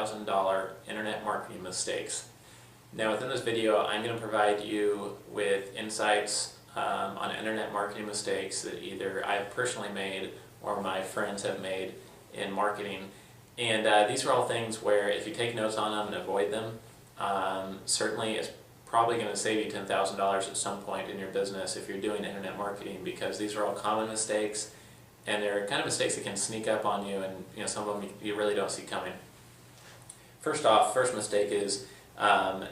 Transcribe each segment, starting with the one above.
$10,000 internet marketing mistakes. Now within this video I'm going to provide you with insights on internet marketing mistakes that either I've personally made or my friends have made in marketing. And these are all things where if you take notes on them and avoid them, certainly it's probably going to save you $10,000 at some point in your business if you're doing internet marketing, because these are all common mistakes and they're kind of mistakes that can sneak up on you, and some of them you really don't see coming. First mistake is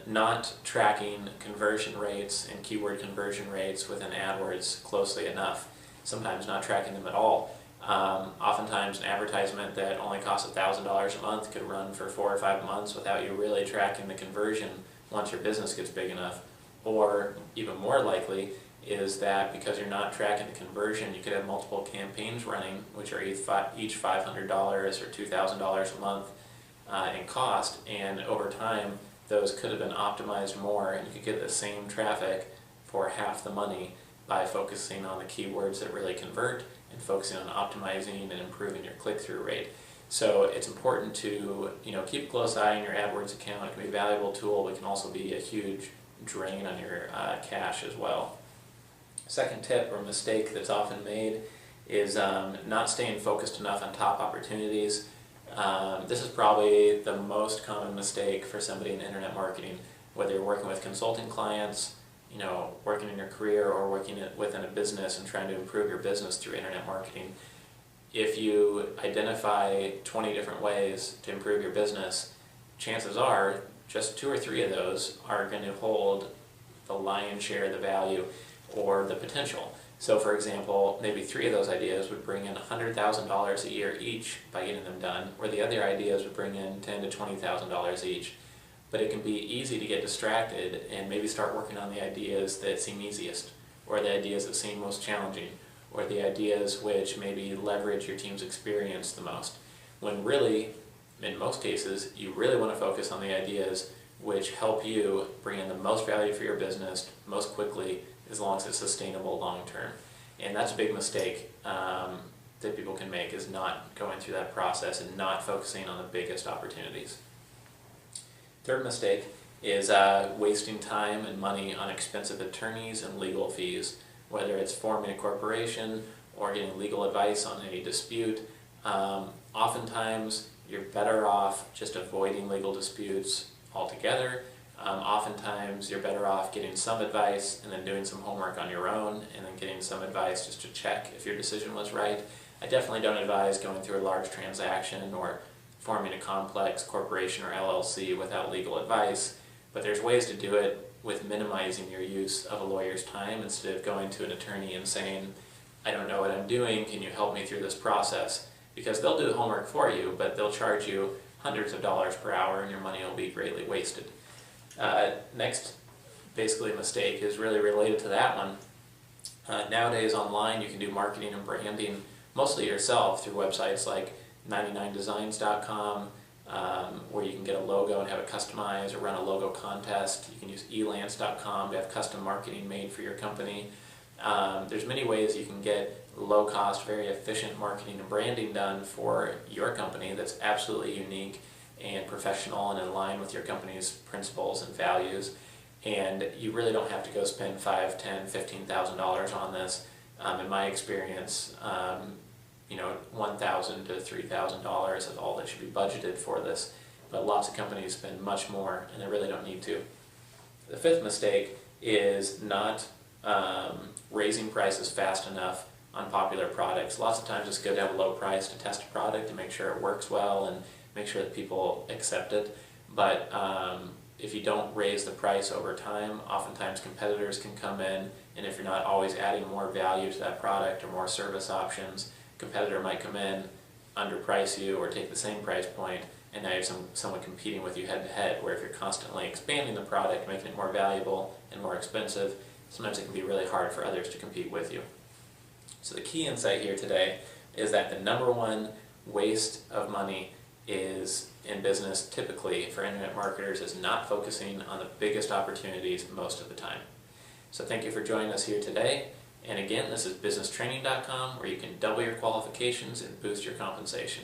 not tracking conversion rates and keyword conversion rates within AdWords closely enough. Sometimes not tracking them at all. Oftentimes an advertisement that only costs $1,000 a month could run for 4 or 5 months without you really tracking the conversion once your business gets big enough. Or even more likely is that because you're not tracking the conversion, you could have multiple campaigns running which are each $500 or $2,000 a month in cost, and over time those could have been optimized more and you could get the same traffic for half the money by focusing on the keywords that really convert and focusing on optimizing and improving your click-through rate. So it's important to keep a close eye on your AdWords account. It can be a valuable tool, but it can also be a huge drain on your cash as well. Second tip or mistake that's often made is not staying focused enough on top opportunities. This is probably the most common mistake for somebody in internet marketing, whether you're working with consulting clients, working in your career, or working within a business and trying to improve your business through internet marketing. If you identify 20 different ways to improve your business, chances are just 2 or 3 of those are going to hold the lion's share of the value or the potential. So for example, maybe 3 of those ideas would bring in $100,000 a year each by getting them done, where the other ideas would bring in $10,000 to $20,000 each. But it can be easy to get distracted and maybe start working on the ideas that seem easiest, or the ideas that seem most challenging, or the ideas which maybe leverage your team's experience the most, when really, in most cases, you really want to focus on the ideas which help you bring in the most value for your business most quickly, as long as it's sustainable long term. And that's a big mistake that people can make, is not going through that process and not focusing on the biggest opportunities. Third mistake is wasting time and money on expensive attorneys and legal fees, whether it's forming a corporation or getting legal advice on a dispute. Oftentimes you're better off just avoiding legal disputes altogether. Oftentimes you're better off getting some advice and then doing some homework on your own and then getting some advice just to check if your decision was right. I definitely don't advise going through a large transaction or forming a complex corporation or LLC without legal advice, but there's ways to do it with minimizing your use of a lawyer's time, instead of going to an attorney and saying, I don't know what I'm doing, can you help me through this process? Because they'll do the homework for you, but they'll charge you hundreds of dollars per hour and your money will be greatly wasted. Next, basically a mistake is really related to that one. Nowadays online you can do marketing and branding mostly yourself through websites like 99designs.com, where you can get a logo and have it customized, or run a logo contest. You can use elance.com to have custom marketing made for your company. There's many ways you can get low-cost, very efficient marketing and branding done for your company that's absolutely unique and professional and in line with your company's principles and values. And you really don't have to go spend $5,000, $10,000, $15,000 on this. In my experience, $1,000 to $3,000 is all that should be budgeted for this. But lots of companies spend much more and they really don't need to. The fifth mistake is not raising prices fast enough on popular products. Lots of times it's good to have a low price to test a product to make sure it works well and make sure that people accept it. But if you don't raise the price over time, oftentimes competitors can come in, and if you're not always adding more value to that product or more service options, a competitor might come in, underprice you, or take the same price point, and now you have someone competing with you head to head, where if you're constantly expanding the product, making it more valuable and more expensive, sometimes it can be really hard for others to compete with you. So the key insight here today is that the #1 waste of money is in business, typically for internet marketers, is not focusing on the biggest opportunities most of the time. So thank you for joining us here today. And again, this is businesstraining.com, where you can double your qualifications and boost your compensation.